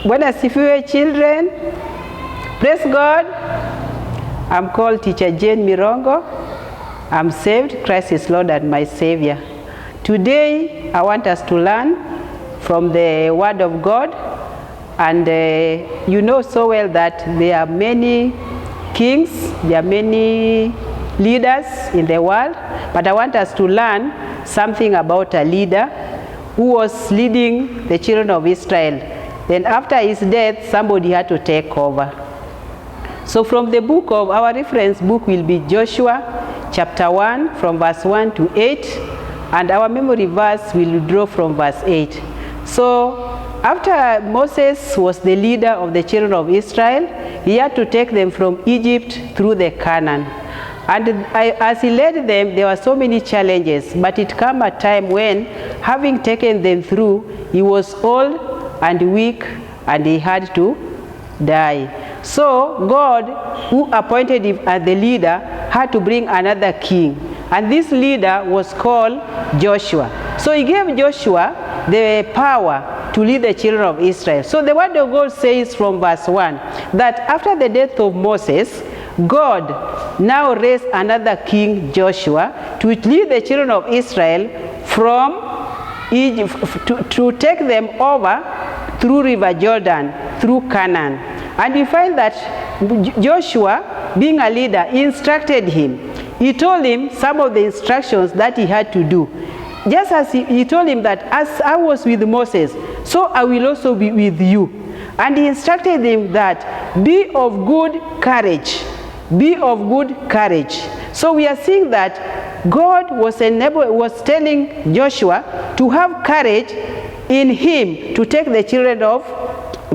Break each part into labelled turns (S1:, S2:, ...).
S1: Bwana asifiwe, children. Praise God. I'm called Teacher Jane Mirongo. I'm saved. Christ is Lord and my Savior. Today, I want us to learn from the Word of God. And you know so well that there are many kings, there are many leaders in the world. But I want us to learn something about a leader who was leading the children of Israel. Then after his death, somebody had to take over. So from the book of, our reference book will be Joshua chapter 1 from verse 1 to 8. And our memory verse will draw from verse 8. So after Moses was the leader of the children of Israel, he had to take them from Egypt through the Canaan. And as he led them, there were so many challenges. But it came a time when, having taken them through, he was old and weak and he had to die. So God, who appointed him as the leader, had to bring another king. And this leader was called Joshua. So he gave Joshua the power to lead the children of Israel. So the word of God says from verse 1 that after the death of Moses, God now raised another king, Joshua, to lead the children of Israel from Egypt, to take them over through River Jordan, through Canaan. And we find that Joshua, being a leader, instructed him. He told him some of the instructions that he had to do. Just as he told him that as I was with Moses, so I will also be with you. And he instructed him that be of good courage. Be of good courage. So we are seeing that God was telling Joshua to have courage in him to take the children of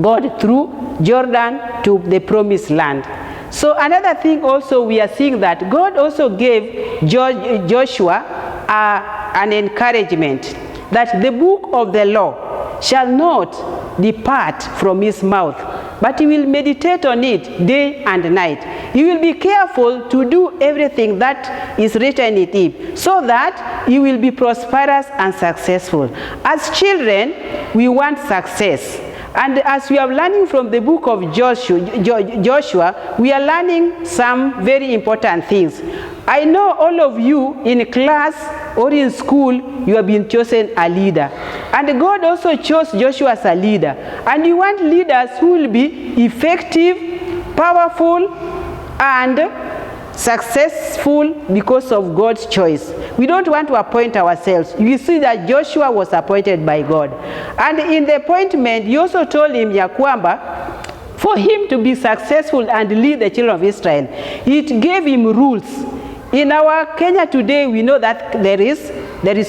S1: God through Jordan to the promised land. So another thing also we are seeing that God also gave Joshua an encouragement that the book of the law shall not depart from his mouth, but he will meditate on it day and night. He will be careful to do everything that is written in it, so that he will be prosperous and successful. As children, we want success. And as we are learning from the book of Joshua, we are learning some very important things. I know all of you in class or in school, you have been chosen a leader. And God also chose Joshua as a leader. And you want leaders who will be effective, powerful, and successful because of God's choice. We don't want to appoint ourselves. You see that Joshua was appointed by God. And in the appointment, he also told him, Yakwamba, for him to be successful and lead the children of Israel, it gave him rules. In our Kenya today, we know that there is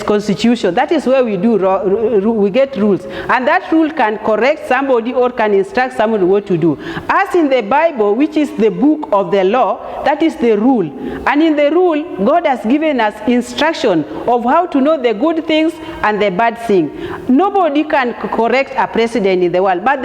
S1: constitution. That is where we get rules. And that rule can correct somebody or can instruct somebody what to do. As in the Bible, which is the book of the law, that is the rule. And in the rule, God has given us instruction of how to know the good things and the bad thing. Nobody can correct a president in the world, but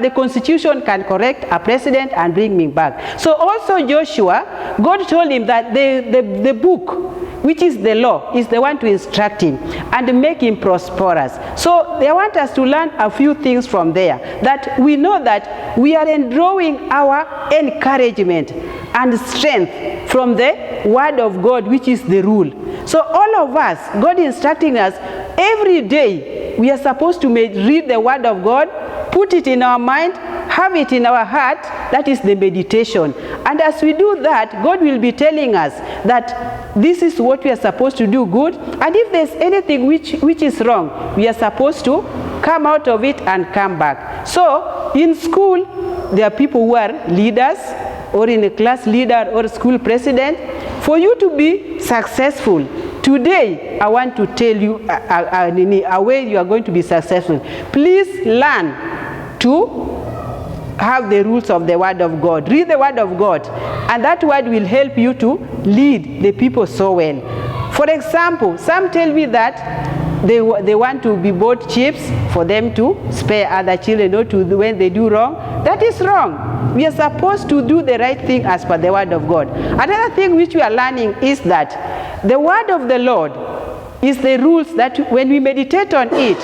S1: the constitution can correct a president and bring him back. So also Joshua, God told him that the book, which is the law, is the one to instruct him and make him prosperous. So they want us to learn a few things from there, that we know that we are drawing our encouragement and strength from the word of God, which is the rule. So all of us, God instructing us, every day we are supposed to read the word of God, put it in our mind, have it in our heart. That is the meditation. And as we do that, God will be telling us that this is what we are supposed to do good. And if there's anything which is wrong, we are supposed to come out of it and come back. So in school, there are people who are leaders, or in a class leader or school president. For you to be successful, today I want to tell you a way you are going to be successful. Please learn to have the rules of the word of God. Read the word of God, and that word will help you to lead the people so well. For example, some tell me that they want to be bought chips for them to spare other children, not to when they do wrong. That is wrong. We are supposed to do the right thing as per the word of God. Another thing which we are learning is that the word of the Lord is the rules that when we meditate on it,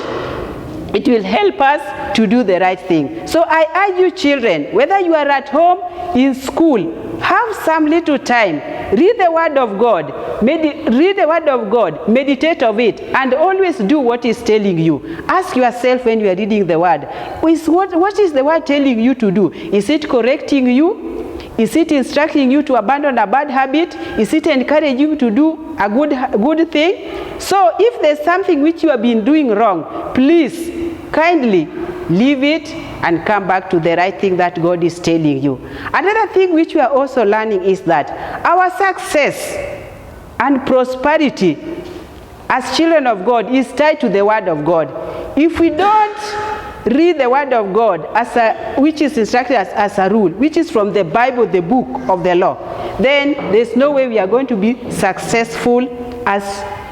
S1: It will help us to do the right thing. So I urge you children, whether you are at home, in school, have some little time. Read the word of God. Read the word of God. Meditate of it. And always do what is telling you. Ask yourself when you are reading the word, what is the word telling you to do? Is it correcting you? Is it instructing you to abandon a bad habit? Is it encouraging you to do a good thing? So if there's something which you have been doing wrong, please kindly leave it and come back to the right thing that God is telling you. Another thing which we are also learning is that our success and prosperity as children of God is tied to the word of God. If we don't read the word of God which is instructed as a rule, which is from the Bible, the book of the law, then there's no way we are going to be successful as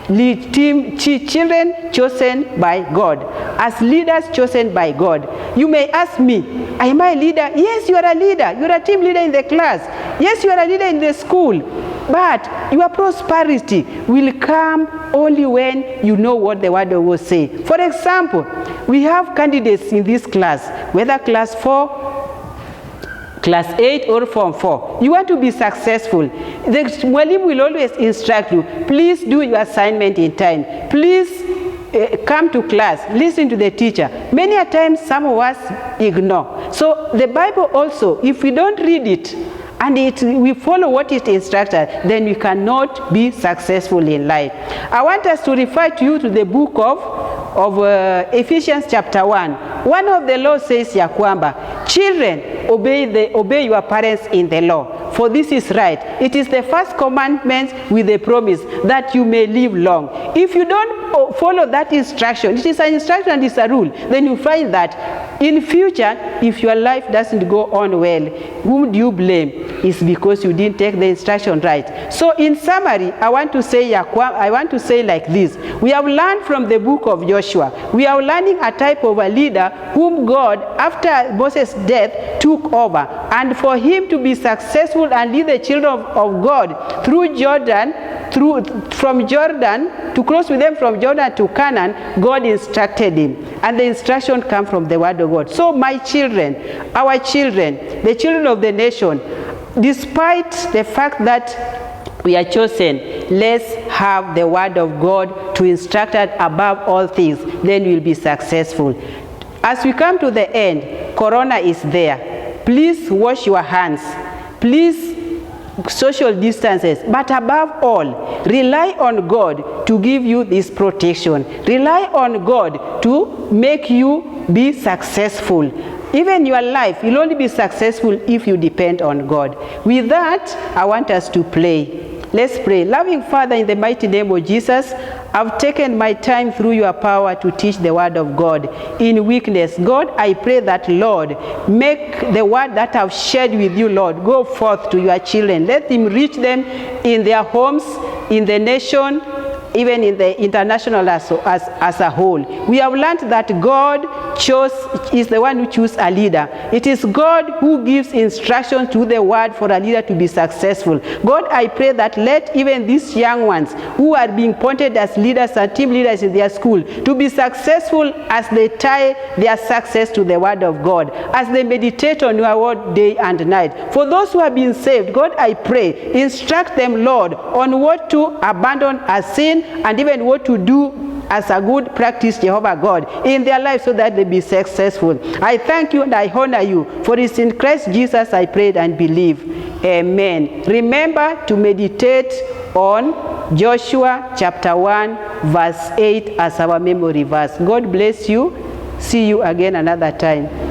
S1: children chosen by God, as leaders chosen by God. You may ask me, am I a leader? Yes, you are a leader. You are a team leader in the class. Yes, you are a leader in the school. But your prosperity will come only when you know what the word of God says. For example, we have candidates in this class, whether class 4, class 8 or form 4. You want to be successful. The Mwalim will always instruct you, please do your assignment in time. Please come to class, listen to the teacher. Many a times some of us ignore. So the Bible also, if we don't read it, and we follow what it instructs us, then we cannot be successful in life. I want us to refer to you to the book of Ephesians chapter 1. One of the laws says ya kwamba, children, obey your parents in the law, for this is right. It is the first commandment with the promise that you may live long. If you don't follow that instruction, it is an instruction and it's a rule, then you find that in future, if your life doesn't go on well, whom do you blame? It's because you didn't take the instruction right. So in summary, I want to say like this. We have learned from the book of Joshua. We are learning a type of a leader whom God, after Moses' death, took over. And for him to be successful and lead the children of God through Jordan, from Jordan, to cross with them from Jordan to Canaan, God instructed him. And the instruction comes from the word of God. So my children, our children, the children of the nation, despite the fact that we are chosen, let's have the word of God to instruct us above all things, then we'll be successful. As we come to the end, Corona is there. Please wash your hands. Please social distances, but above all, rely on God to give you this protection. Rely on God to make you be successful. Even your life will only be successful if you depend on God. With that, I want us to pray. Let's pray. Loving Father, in the mighty name of Jesus, I've taken my time through your power to teach the word of God in weakness. God, I pray that, Lord, make the word that I've shared with you, Lord, go forth to your children. Let them reach them in their homes, in the nation, even in the international as a whole. We have learned that God is the one who chooses a leader. It is God who gives instruction to the word for a leader to be successful. God, I pray that let even these young ones who are being appointed as leaders and team leaders in their school to be successful as they tie their success to the word of God, as they meditate on your word day and night. For those who have been saved, God, I pray, instruct them, Lord, on what to abandon as sin and even what to do as a good practice, Jehovah God, in their lives so that they be successful. I thank you and I honor you, for it's in Christ Jesus I prayed and believe. Amen. Remember to meditate on Joshua chapter 1 verse 8 as our memory verse. God bless you. See you again another time.